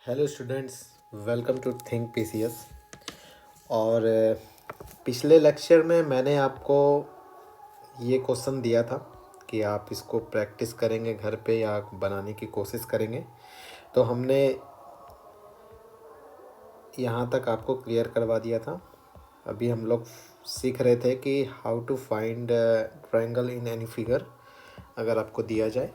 Hello students, welcome to think PCS. और पिछले lecture में मैंने आपको ये क्वेश्चन दिया था कि आप इसको प्रैक्टिस करेंगे घर पे या बनाने की कोशिश करेंगे। तो हमने यहाँ तक आपको क्लियर करवा दिया था। अभी हम लोग सीख रहे थे कि how to find triangle in any figure अगर आपको दिया जाए।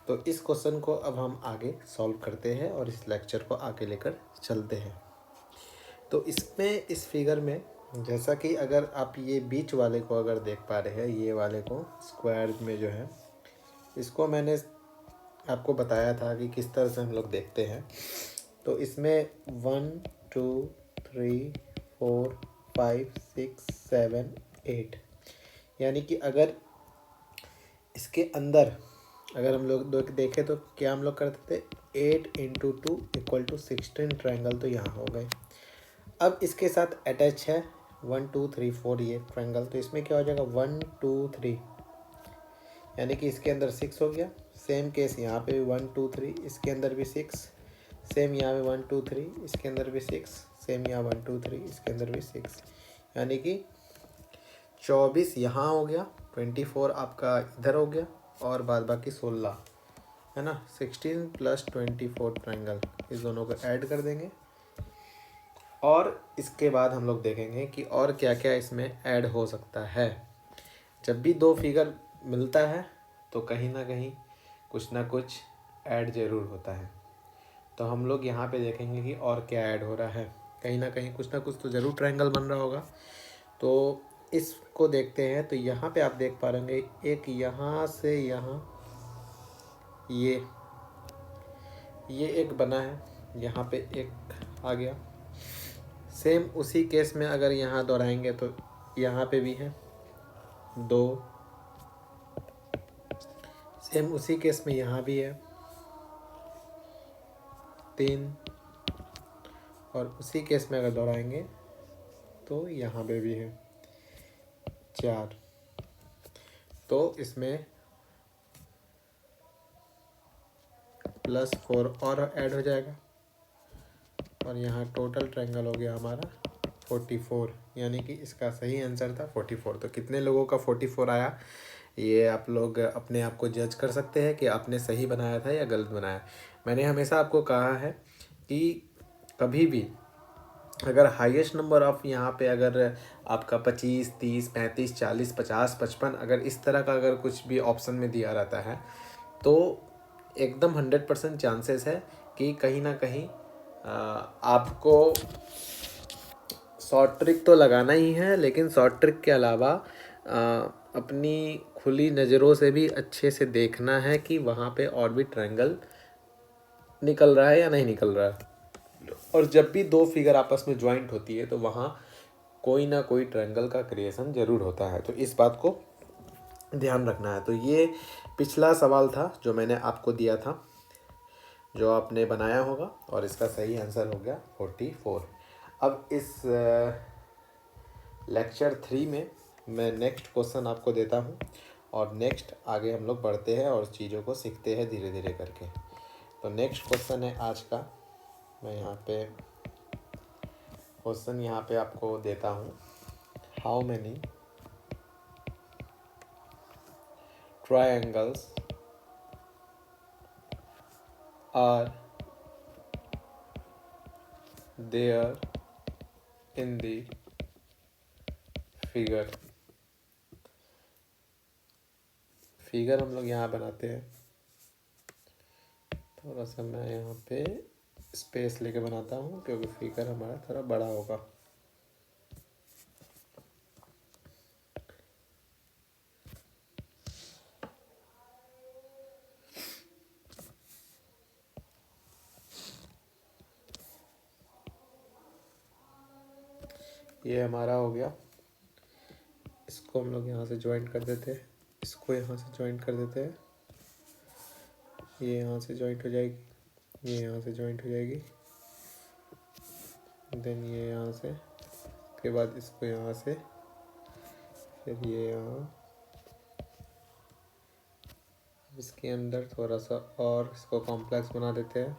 तो इस क्वेश्चन को अब हम आगे सॉल्व करते हैं और इस लेक्चर को आगे लेकर चलते हैं। तो इसमें इस फिगर में जैसा कि अगर आप ये बीच वाले को अगर देख पा रहे हैं, ये वाले को स्क्वायर में जो है, इसको मैंने आपको बताया था कि किस तरह से हम लोग देखते हैं। तो इसमें 1 2 3 4 5 6 7 8, यानी कि अगर इसके अंदर अगर हम लोग देखें तो क्या हम लोग करते थे, 8 × 2 = 16 ट्रायंगल तो यहाँ हो गए। अब इसके साथ अटैच है 1 2 3 4 ये ट्रायंगल, तो इसमें क्या हो जाएगा 1 2 3, यानी कि इसके अंदर 6 हो गया। सेम केस यहाँ पे भी 1 2 3, इसके अंदर भी 6, सेम यहाँ पे 1 2 3, इसके अंदर भी 6, सेम यहाँ 1 2 3, इसके अंदर भी 6, यानी कि 24 यहाँ हो गया, 24 आपका इधर हो गया और बाद बाकी 16 है ना। 16 + 24 ट्रायंगल, इस दोनों को ऐड कर देंगे और इसके बाद हम लोग देखेंगे कि और क्या क्या इसमें ऐड हो सकता है। जब भी दो फिगर मिलता है तो कहीं ना कहीं कुछ ना कुछ ऐड ज़रूर होता है। तो हम लोग यहाँ पे देखेंगे कि और क्या ऐड हो रहा है। कहीं ना कहीं कुछ ना कुछ तो ज़रूर ट्रायंगल बन रहा होगा। तो इसको देखते हैं। तो यहाँ पे आप देख पा रहे होंगे एक यहाँ से यहाँ ये एक बना है, यहाँ पे एक आ गया। सेम उसी केस में अगर यहाँ दोहराएंगे तो यहाँ पे भी है 2, सेम उसी केस में यहाँ भी है 3, और उसी केस में अगर दोहराएंगे तो यहाँ पे भी है 4। तो इसमें +4 और ऐड हो जाएगा और यहाँ टोटल ट्रायंगल हो गया हमारा 44, यानी कि इसका सही आंसर था 44। तो कितने लोगों का 44 आया, ये आप लोग अपने आप को जज कर सकते हैं कि आपने सही बनाया था या गलत बनाया। मैंने हमेशा आपको कहा है कि कभी भी अगर हाईएस्ट नंबर ऑफ यहाँ पे अगर आपका 25 30 35 40 50 55 अगर इस तरह का अगर कुछ भी ऑप्शन में दिया रहता है तो एकदम 100% चांसेस है कि कहीं ना कहीं आपको शॉर्ट ट्रिक तो लगाना ही है, लेकिन शॉर्ट ट्रिक के अलावा अपनी खुली नज़रों से भी अच्छे से देखना है कि वहाँ पे और भी ट्रायंगल निकल रहा है या नहीं निकल रहा है। और जब भी दो फिगर आपस में ज्वाइंट होती है तो वहाँ कोई ना कोई ट्रायंगल का क्रिएशन ज़रूर होता है। तो इस बात को ध्यान रखना है। तो ये पिछला सवाल था जो मैंने आपको दिया था, जो आपने बनाया होगा, और इसका सही आंसर हो गया 44। अब इस लेक्चर 3 में मैं नेक्स्ट क्वेश्चन आपको देता हूँ और नेक्स्ट आगे हम लोग बढ़ते हैं और चीज़ों को सीखते हैं धीरे धीरे करके। तो नेक्स्ट क्वेश्चन है आज का, मैं यहाँ पे क्वेश्चन यहाँ पे आपको देता हूँ। How many triangles are there in the figure. Figure हम लोग यहाँ बनाते हैं, थोड़ा सा मैं यहाँ पे स्पेस लेके बनाता हूँ क्योंकि फिगर हमारा थोड़ा बड़ा होगा। ये हमारा हो गया, इसको हम लोग यहाँ से ज्वाइंट कर देते हैं, इसको यहाँ से ज्वाइंट कर देते हैं, ये यहाँ से ज्वाइंट हो जाएगी, ये यहाँ से ज्वाइंट हो जाएगी, देन ये यहाँ से, उसके बाद इसको यहाँ से, फिर ये यहाँ, इसके अंदर थोड़ा सा और इसको कॉम्प्लेक्स बना देते हैं,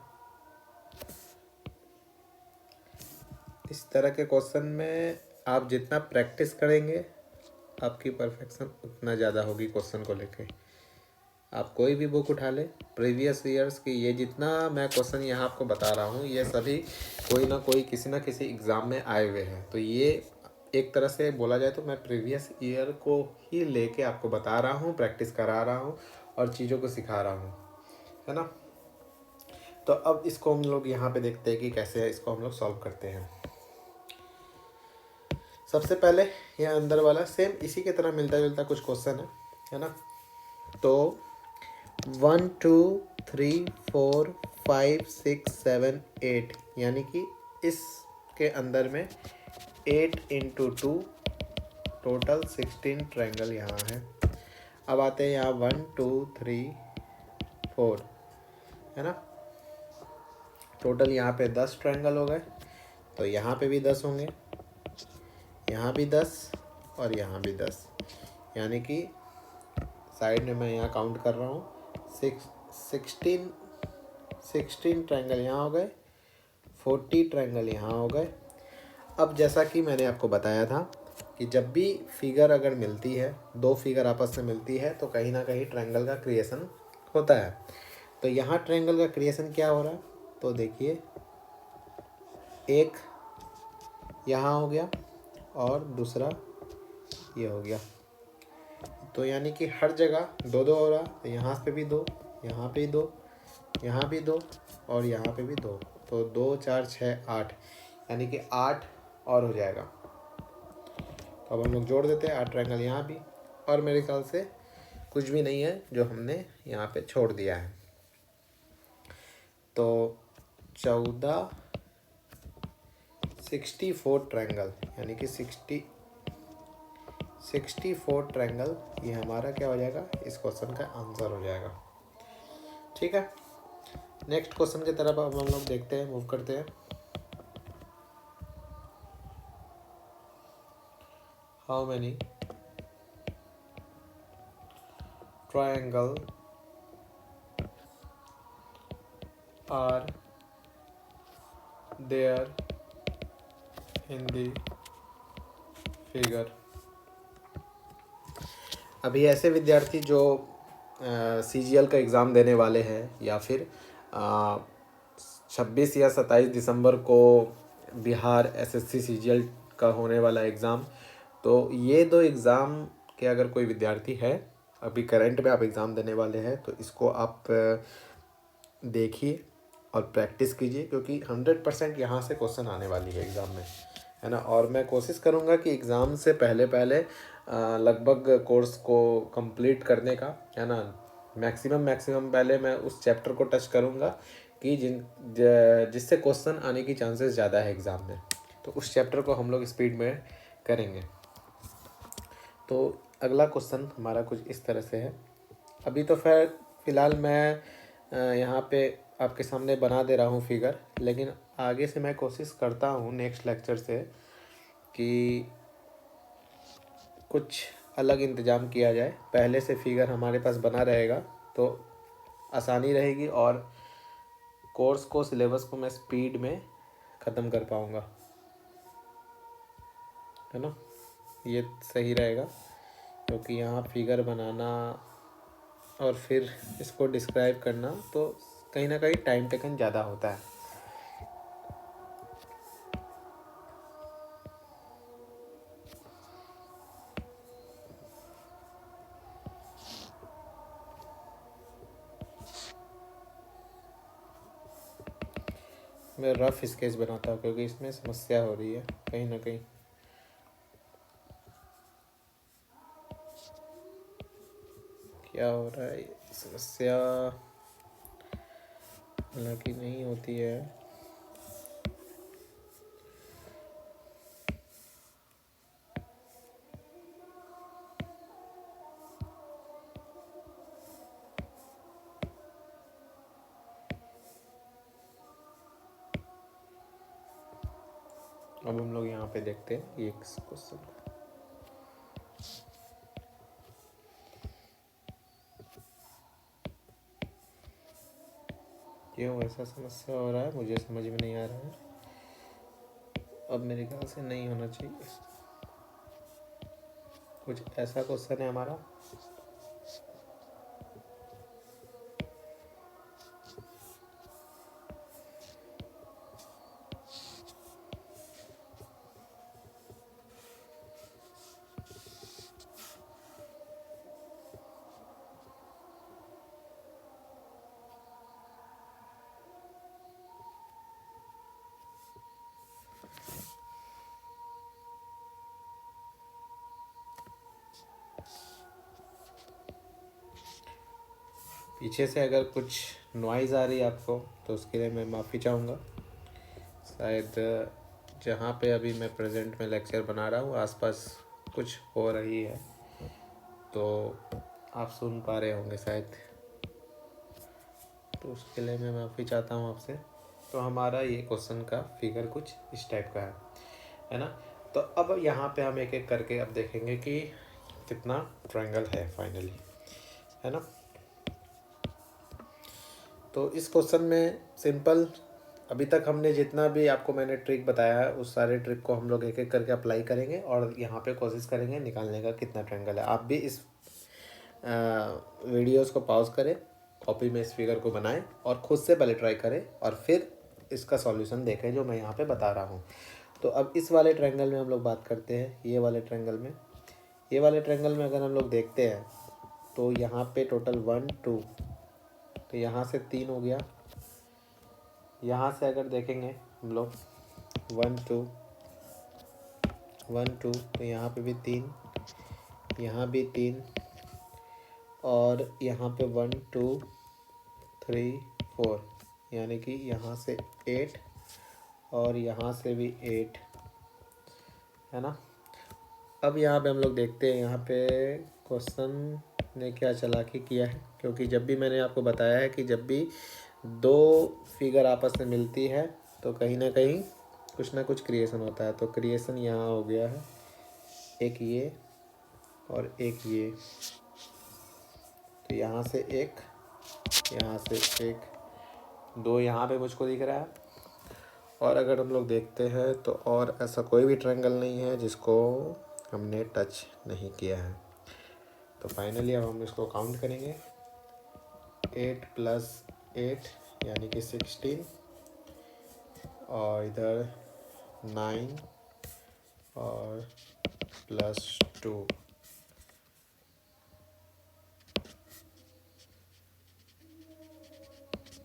इस तरह के क्वेश्चन में आप जितना प्रैक्टिस करेंगे आपकी परफेक्शन उतना ज़्यादा होगी क्वेश्चन को लेके। आप कोई भी बुक उठा ले प्रीवियस ईयर्स की, ये जितना मैं क्वेश्चन यहाँ आपको बता रहा हूँ ये सभी कोई ना कोई किसी ना किसी एग्ज़ाम में आए हुए हैं। तो ये एक तरह से बोला जाए तो मैं प्रीवियस ईयर को ही लेके आपको बता रहा हूँ, प्रैक्टिस करा रहा हूँ और चीज़ों को सिखा रहा हूँ, है ना। तो अब इसको हम लोग यहाँ पे देखते हैं कि कैसे इसको हम लोग सॉल्व करते हैं। सबसे पहले ये अंदर वाला सेम इसी के तरह मिलता जुलता कुछ क्वेश्चन है ना। तो 1 2 3 4 5 6 7 8 यानी कि इसके अंदर में 8 इंटू 2 टोटल 16 ट्रायंगल यहाँ है। अब आते हैं यहाँ 1 2 3 4 है ना। टोटल यहाँ पे 10 ट्रायंगल हो गए। तो यहाँ पे भी 10 होंगे, यहाँ भी 10 और यहाँ भी 10, यानी कि साइड में मैं यहाँ काउंट कर रहा हूँ 16 ट्रायंगल यहाँ हो गए, 40 ट्रायंगल यहाँ हो गए। अब जैसा कि मैंने आपको बताया था कि जब भी फिगर अगर मिलती है, दो फिगर आपस में मिलती है तो कहीं ना कहीं ट्रायंगल का क्रिएशन होता है। तो यहाँ ट्रायंगल का क्रिएशन क्या हो रहा है, तो देखिए एक यहाँ हो गया और दूसरा ये हो गया। तो यानी कि हर जगह दो दो हो रहा, तो यहाँ पे भी दो, यहाँ पे दो, यहाँ भी दो और यहाँ पे भी दो। तो 2 4 6 8 यानी कि 8 और हो जाएगा। तो अब हम लोग जोड़ देते हैं 8 ट्रायंगल यहाँ भी, और मेरे ख्याल से कुछ भी नहीं है जो हमने यहाँ पे छोड़ दिया है। तो 14 64 ट्रायंगल यानी कि 64 ट्रायंगल ये हमारा क्या हो जाएगा, इस क्वेश्चन का आंसर हो जाएगा। ठीक है, नेक्स्ट क्वेश्चन की तरफ अब हम लोग देखते हैं, मूव करते हैं। How many triangle are there in the figure. अभी ऐसे विद्यार्थी जो CGL का एग्ज़ाम देने वाले हैं या फिर 26 या 27 दिसंबर को बिहार SSC CGL का होने वाला एग्ज़ाम, तो ये दो एग्ज़ाम के अगर कोई विद्यार्थी है अभी करंट में आप एग्ज़ाम देने वाले हैं तो इसको आप देखिए और प्रैक्टिस कीजिए, क्योंकि 100% यहाँ से क्वेश्चन आने वाली है एग्ज़ाम में, है ना। और मैं कोशिश करूँगा कि एग्ज़ाम से पहले पहले लगभग कोर्स को कंप्लीट करने का, है ना, मैक्सिमम पहले मैं उस चैप्टर को टच करूँगा कि जिससे क्वेश्चन आने की चांसेस ज़्यादा है एग्ज़ाम में, तो उस चैप्टर को हम लोग स्पीड में करेंगे। तो अगला क्वेश्चन हमारा कुछ इस तरह से है। अभी तो फ़िलहाल मैं यहाँ पे आपके सामने बना दे रहा हूँ फिगर, लेकिन आगे से मैं कोशिश करता हूँ नेक्स्ट लेक्चर से कि कुछ अलग इंतज़ाम किया जाए। पहले से फिगर हमारे पास बना रहेगा तो आसानी रहेगी और कोर्स को, सिलेबस को मैं स्पीड में ख़त्म कर पाऊँगा, है ना। ये सही रहेगा, क्योंकि यहाँ फिगर बनाना और फिर इसको डिस्क्राइब करना तो कहीं ना कहीं टाइम टेकन ज़्यादा होता है। मैं रफ स्केच बनाता हूँ क्योंकि इसमें समस्या हो रही है कहीं ना कहीं। क्या हो रहा है, समस्या हालांकि नहीं होती है। अब हम लोग यहाँ पे देखते हैं ये क्वेश्चन। क्यों ऐसा समस्या हो रहा है मुझे समझ में नहीं आ रहा है। अब मेरे ख्याल से नहीं होना चाहिए। कुछ ऐसा क्वेश्चन है हमारा। पीछे से अगर कुछ नॉइज़ आ रही है आपको तो उसके लिए मैं माफ़ी चाहूँगा। शायद जहाँ पे अभी मैं प्रेजेंट में लेक्चर बना रहा हूँ आसपास कुछ हो रही है, तो आप सुन पा रहे होंगे शायद, तो उसके लिए मैं माफ़ी चाहता हूँ आपसे। तो हमारा ये क्वेश्चन का फिगर कुछ इस टाइप का है ना। तो अब यहाँ पे हम एक एक करके अब देखेंगे कि कितना ट्रायंगल है फाइनली, है ना। तो इस क्वेश्चन में सिंपल, अभी तक हमने जितना भी आपको मैंने ट्रिक बताया है उस सारे ट्रिक को हम लोग एक एक करके अप्लाई करेंगे और यहाँ पे कोशिश करेंगे निकालने का कितना ट्रायंगल है। आप भी इस वीडियोस को पॉज करें, कॉपी में इस फिगर को बनाएं और ख़ुद से पहले ट्राई करें और फिर इसका सॉल्यूशन देखें जो मैं यहाँ पे बता रहा हूँ। तो अब इस वाले ट्रायंगल में हम लोग बात करते हैं। ये वाले ट्रायंगल में अगर हम लोग देखते हैं तो यहाँ पे टोटल 1 2, तो यहाँ से 3 हो गया। यहाँ से अगर देखेंगे हम लोग 1 2 1 2, तो यहाँ पे भी 3, यहाँ भी 3 और यहाँ पे 1 2 3 4, यानी कि यहाँ से 8 और यहाँ से भी 8, है ना। अब यहाँ पे हम लोग देखते हैं यहाँ पे क्वेश्चन ने क्या चालाकी किया है, क्योंकि जब भी मैंने आपको बताया है कि जब भी दो फिगर आपस में मिलती है तो कहीं ना कहीं कुछ ना कुछ क्रिएशन होता है। तो क्रिएशन यहाँ हो गया है, एक ये और एक ये, तो यहाँ से एक, यहाँ से एक, दो यहाँ पे मुझको दिख रहा है। और अगर हम लोग देखते हैं तो और ऐसा कोई भी ट्रायंगल नहीं है जिसको हमने टच नहीं किया है। तो फाइनली अब हम इसको काउंट करेंगे, 8 + 8 यानी कि 16 और इधर 9 और +2,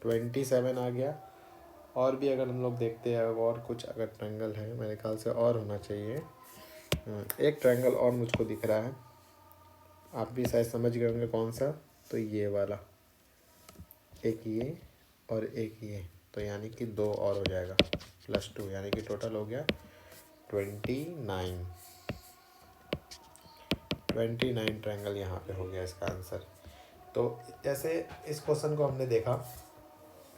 27 आ गया। और भी अगर हम लोग देखते हैं और कुछ अगर ट्रायंगल है, मेरे ख्याल से और होना चाहिए। एक ट्रायंगल और मुझको दिख रहा है, आप भी शायद समझ गए होंगे कौन सा। तो ये वाला, एक ये और एक ये, तो यानी कि 2 और हो जाएगा +2, यानी कि टोटल हो गया 29 ट्रायंगल यहाँ पे हो गया इसका आंसर। तो जैसे इस क्वेश्चन को हमने देखा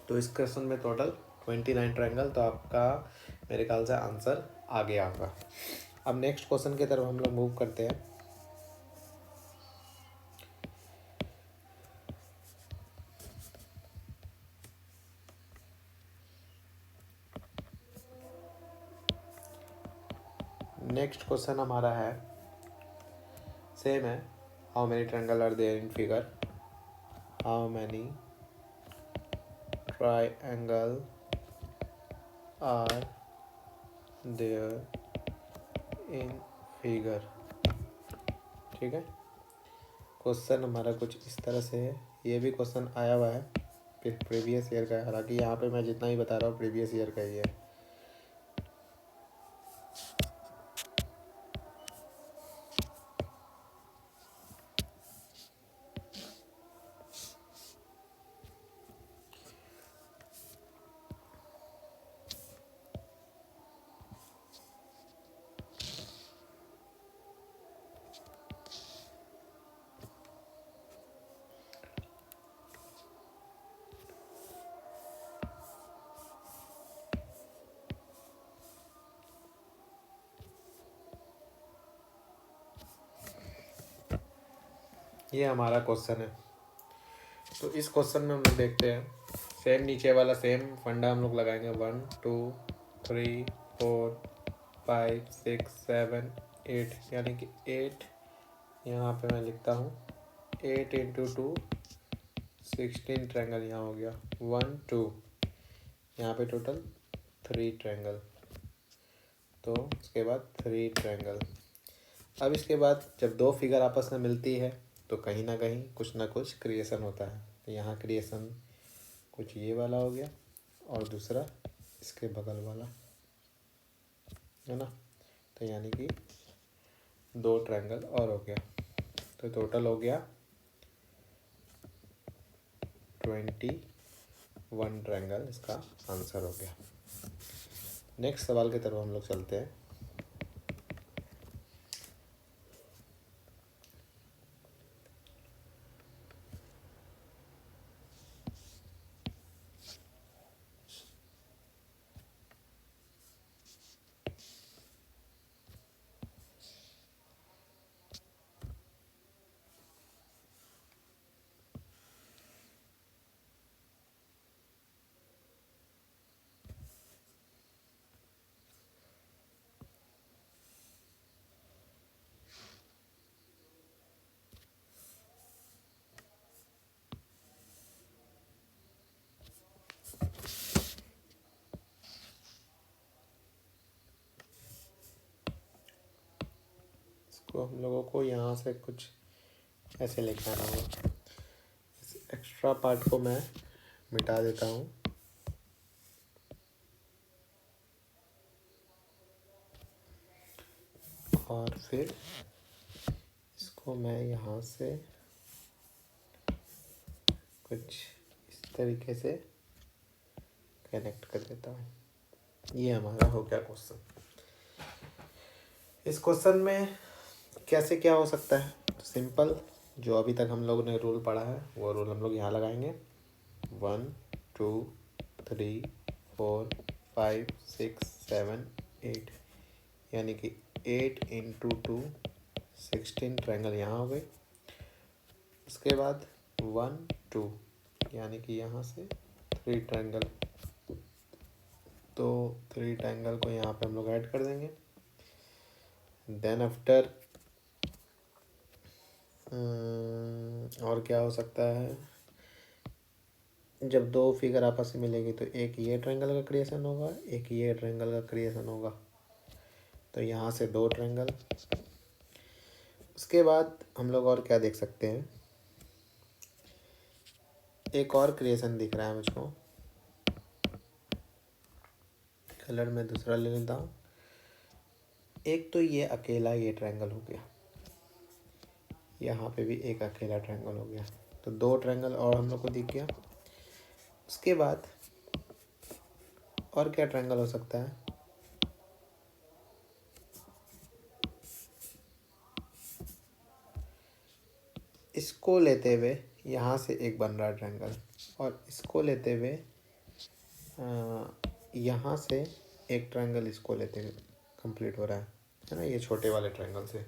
तो इस क्वेश्चन में टोटल 29 ट्रायंगल, तो आपका मेरे ख्याल से आंसर आ गया होगा। अब नेक्स्ट क्वेश्चन की तरफ हम लोग मूव करते हैं। नेक्स्ट क्वेश्चन हमारा है, सेम है, how many triangle are there in figure, how many triangle are there in figure. ठीक है, क्वेश्चन हमारा कुछ इस तरह से है। ये भी क्वेश्चन आया हुआ है फिर प्रीवियस ईयर का है, हालांकि यहाँ पे मैं जितना ही बता रहा हूँ प्रीवियस ईयर का ही है। ये हमारा क्वेश्चन है। तो इस क्वेश्चन में हम लोग देखते हैं, सेम नीचे वाला सेम फंडा हम लोग लगाएंगे, 1 2 3 4 5 6 7 8, यानी कि 8 यहाँ पे मैं लिखता हूँ 8 इंटू 2 16 ट्रायंगल यहाँ हो गया 1 2, यहाँ पे टोटल 3 ट्रायंगल। तो उसके बाद 3 ट्रायंगल। अब इसके बाद जब दो फिगर आपस में मिलती है तो कहीं ना कुछ क्रिएशन होता है। तो यहाँ क्रिएशन कुछ ये वाला हो गया और दूसरा इसके बगल वाला, है ना। तो यानी कि 2 ट्रायंगल और हो गया। तो टोटल हो गया 21 ट्रायंगल, इसका आंसर हो गया। नेक्स्ट सवाल की तरफ हम लोग चलते हैं। इसको हम लोगों को यहाँ से कुछ ऐसे लेके आना होगा। इस एक्स्ट्रा पार्ट को मैं मिटा देता हूँ। और फिर इसको मैं यहाँ से कुछ इस तरीके से कनेक्ट कर देता हूँ। ये हमारा हो गया क्वेश्चन। इस क्वेश्चन में कैसे क्या हो सकता है? तो सिंपल, जो अभी तक हम लोगों ने रूल पढ़ा है वो रूल हम लोग यहाँ लगाएंगे। 1 2 3 4 5 6 7 8, यानी कि 8 इंटू 2 16 ट्रायंगल यहाँ हो गई। उसके बाद 1 2, यानी कि यहाँ से 3 ट्रायंगल। तो 3 ट्रायंगल को यहाँ पे हम लोग ऐड कर देंगे। देन आफ्टर और क्या हो सकता है? जब दो फिगर आपस में मिलेगी तो एक ये ट्रायंगल का क्रिएशन होगा, एक ये ट्रायंगल का क्रिएशन होगा। तो यहाँ से 2 ट्रायंगल। उसके बाद हम लोग और क्या देख सकते हैं? एक और क्रिएशन दिख रहा है मुझको। कलर में दूसरा ले लेता हूँ। एक तो ये अकेला ये ट्रायंगल हो गया, यहाँ पे भी एक अकेला ट्रायंगल हो गया। तो 2 ट्रायंगल और हम लोग को दिख गया। उसके बाद और क्या ट्रायंगल हो सकता है? इसको लेते हुए यहाँ से एक बन रहा है ट्रायंगल, और इसको लेते हुए यहाँ से एक ट्रायंगल इसको लेते हुए कंप्लीट हो रहा है ना, ये छोटे वाले ट्रायंगल से।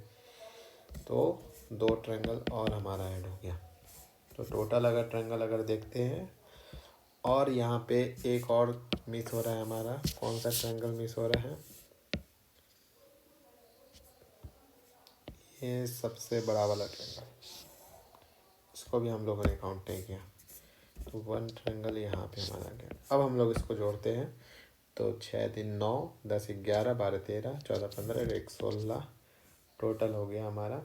तो 2 ट्रायंगल और हमारा ऐड हो गया। तो टोटल अगर ट्रायंगल अगर देखते हैं, और यहाँ पे एक और मिस हो रहा है हमारा। कौन सा ट्रायंगल मिस हो रहा है? ये सबसे बड़ा वाला ट्रायंगल, इसको भी हम लोगों ने काउंट नहीं किया। तो 1 ट्रायंगल यहाँ पे हमारा गया। अब हम लोग इसको जोड़ते हैं। तो 6 3 9 10 11 12 13 14 15 1 16, टोटल हो गया हमारा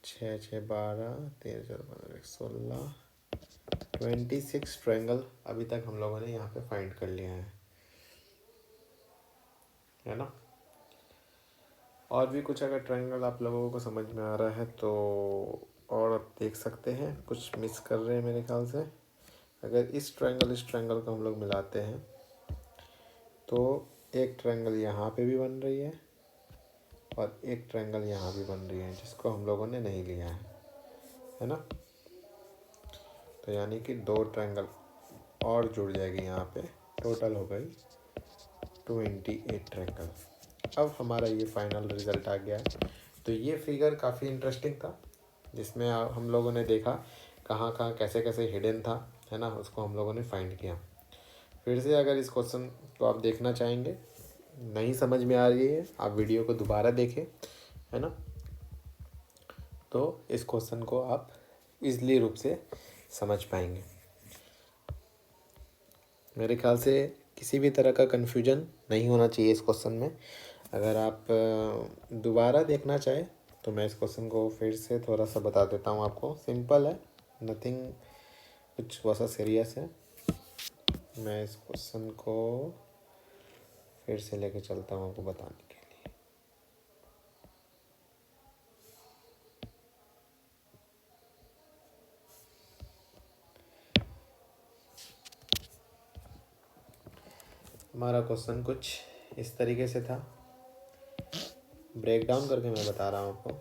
6 6 12 13 14 15 1 16, 26 ट्रायंगल अभी तक हम लोगों ने यहाँ पे फाइंड कर लिया है ना। और भी कुछ अगर ट्रायंगल आप लोगों को समझ में आ रहा है तो और आप देख सकते हैं। कुछ मिस कर रहे हैं मेरे ख्याल से। अगर इस ट्रायंगल को हम लोग मिलाते हैं तो एक ट्रायंगल यहाँ पे भी बन रही है और एक ट्रायंगल यहाँ भी बन रही है, जिसको हम लोगों ने नहीं लिया है ना। तो यानी कि 2 ट्रायंगल और जुड़ जाएगी यहाँ पे। टोटल हो गई 28 ट्रायंगल। अब हमारा ये फाइनल रिज़ल्ट आ गया है। तो ये फिगर काफ़ी इंटरेस्टिंग था, जिसमें हम लोगों ने देखा कहाँ कहाँ कैसे कैसे हिडन था, है ना। उसको हम लोगों ने फाइंड किया। फिर से अगर इस क्वेश्चन को आप देखना चाहेंगे, नहीं समझ में आ रही है, आप वीडियो को दोबारा देखें, है ना, तो इस क्वेश्चन को आप इजली रूप से समझ पाएंगे। मेरे ख्याल से किसी भी तरह का कन्फ्यूजन नहीं होना चाहिए इस क्वेश्चन में। अगर आप दोबारा देखना चाहें तो मैं इस क्वेश्चन को फिर से थोड़ा सा बता देता हूँ आपको। सिंपल है, नथिंग कुछ वैसा सीरियस है। मैं इस क्वेश्चन को फिर से लेके चलता हूँ आपको बताने के लिए। हमारा क्वेश्चन कुछ इस तरीके से था, ब्रेक डाउन करके मैं बता रहा हूँ आपको।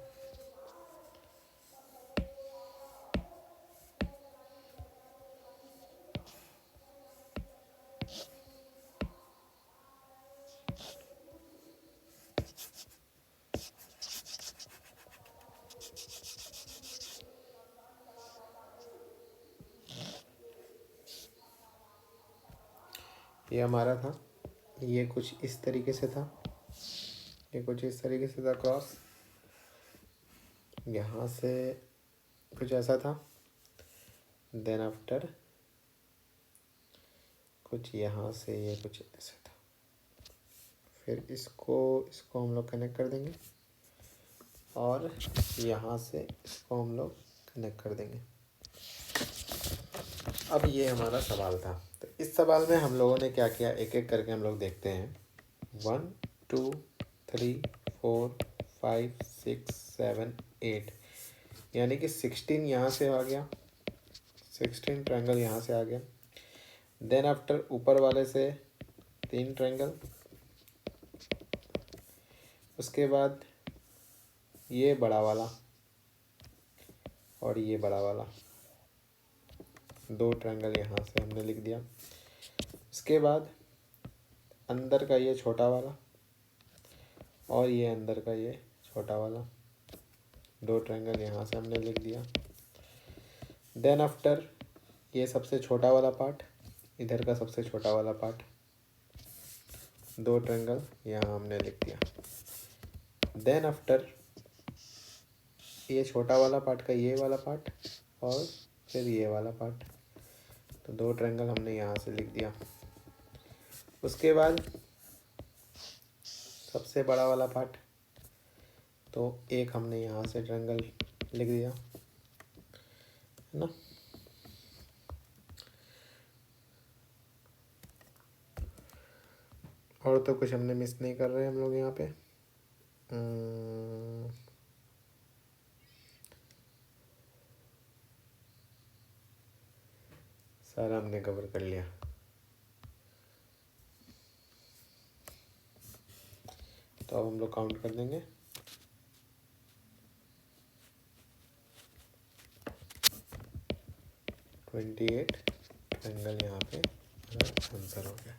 ये हमारा था, ये कुछ इस तरीके से था, ये कुछ इस तरीके से था क्रॉस, यहाँ से कुछ ऐसा था, देन आफ्टर कुछ यहाँ से ये कुछ ऐसा था। फिर इसको हम लोग कनेक्ट कर देंगे और यहाँ से इसको हम लोग कनेक्ट कर देंगे। अब ये हमारा सवाल था। तो इस सवाल में हम लोगों ने क्या किया, एक एक करके हम लोग देखते हैं। 1 2 3 4 5 6 7 8, यानी कि 16 यहाँ से आ गया, 16 ट्रायंगल यहाँ से आ गया। देन आफ्टर ऊपर वाले से 3 ट्रायंगल, उसके बाद ये बड़ा वाला और ये बड़ा वाला, 2 ट्रायंगल यहाँ से हमने लिख दिया। उसके बाद अंदर का ये छोटा वाला और ये अंदर का ये छोटा वाला, 2 ट्रायंगल यहाँ से हमने लिख दिया। देन आफ्टर ये सबसे छोटा वाला पार्ट, इधर का सबसे छोटा वाला पार्ट, 2 ट्रायंगल यहाँ हमने लिख दिया। देन आफ्टर ये छोटा वाला पार्ट का ये वाला पार्ट और फिर ये वाला पार्ट, तो 2 ट्रायंगल हमने यहाँ से लिख दिया। उसके बाद सबसे बड़ा वाला पार्ट, तो एक हमने यहाँ से ट्रायंगल लिख दिया, है ना। और तो कुछ हमने मिस नहीं कर रहे हम लोग यहाँ पे। सारा हमने कवर कर लिया। तो अब हम लोग काउंट कर देंगे। 28 ट्रायंगल यहाँ पे आंसर हो गया।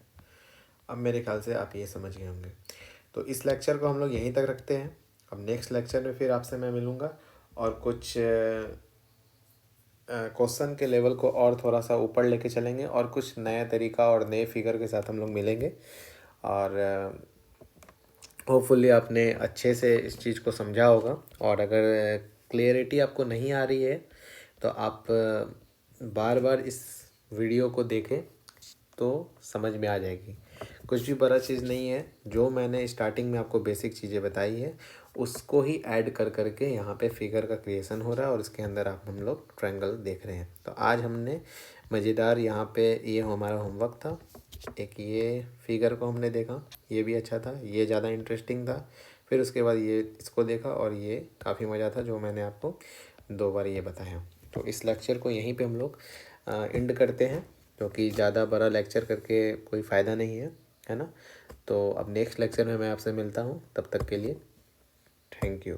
अब मेरे ख्याल से आप ये समझ गए होंगे। तो इस लेक्चर को हम लोग यहीं तक रखते हैं। अब नेक्स्ट लेक्चर में फिर आपसे मैं मिलूँगा और कुछ क्वेश्चन के लेवल को और थोड़ा सा ऊपर लेके चलेंगे और कुछ नया तरीका और नए फिगर के साथ हम लोग मिलेंगे। और होपफुली आपने अच्छे से इस चीज़ को समझा होगा। और अगर क्लियरिटी आपको नहीं आ रही है तो आप बार बार इस वीडियो को देखें तो समझ में आ जाएगी। कुछ भी बड़ा चीज़ नहीं है, जो मैंने स्टार्टिंग में आपको बेसिक चीज़ें बताई है उसको ही ऐड कर करके यहाँ पे फिगर का क्रिएशन हो रहा है और इसके अंदर आप हम लोग ट्रायंगल देख रहे हैं। तो आज हमने मज़ेदार यहाँ पे ये हमारा होमवर्क था। एक ये फिगर को हमने देखा, ये भी अच्छा था, ये ज़्यादा इंटरेस्टिंग था। फिर उसके बाद ये इसको देखा और ये काफ़ी मज़ा था जो मैंने आपको 2 बार ये बताया। तो इस लेक्चर को यहीं पे हम लोग एंड करते हैं, क्योंकि ज़्यादा बड़ा लेक्चर करके कोई फ़ायदा नहीं है ना। तो अब नेक्स्ट लेक्चर में मैं आपसे मिलता हूँ, तब तक के लिए थैंक यू।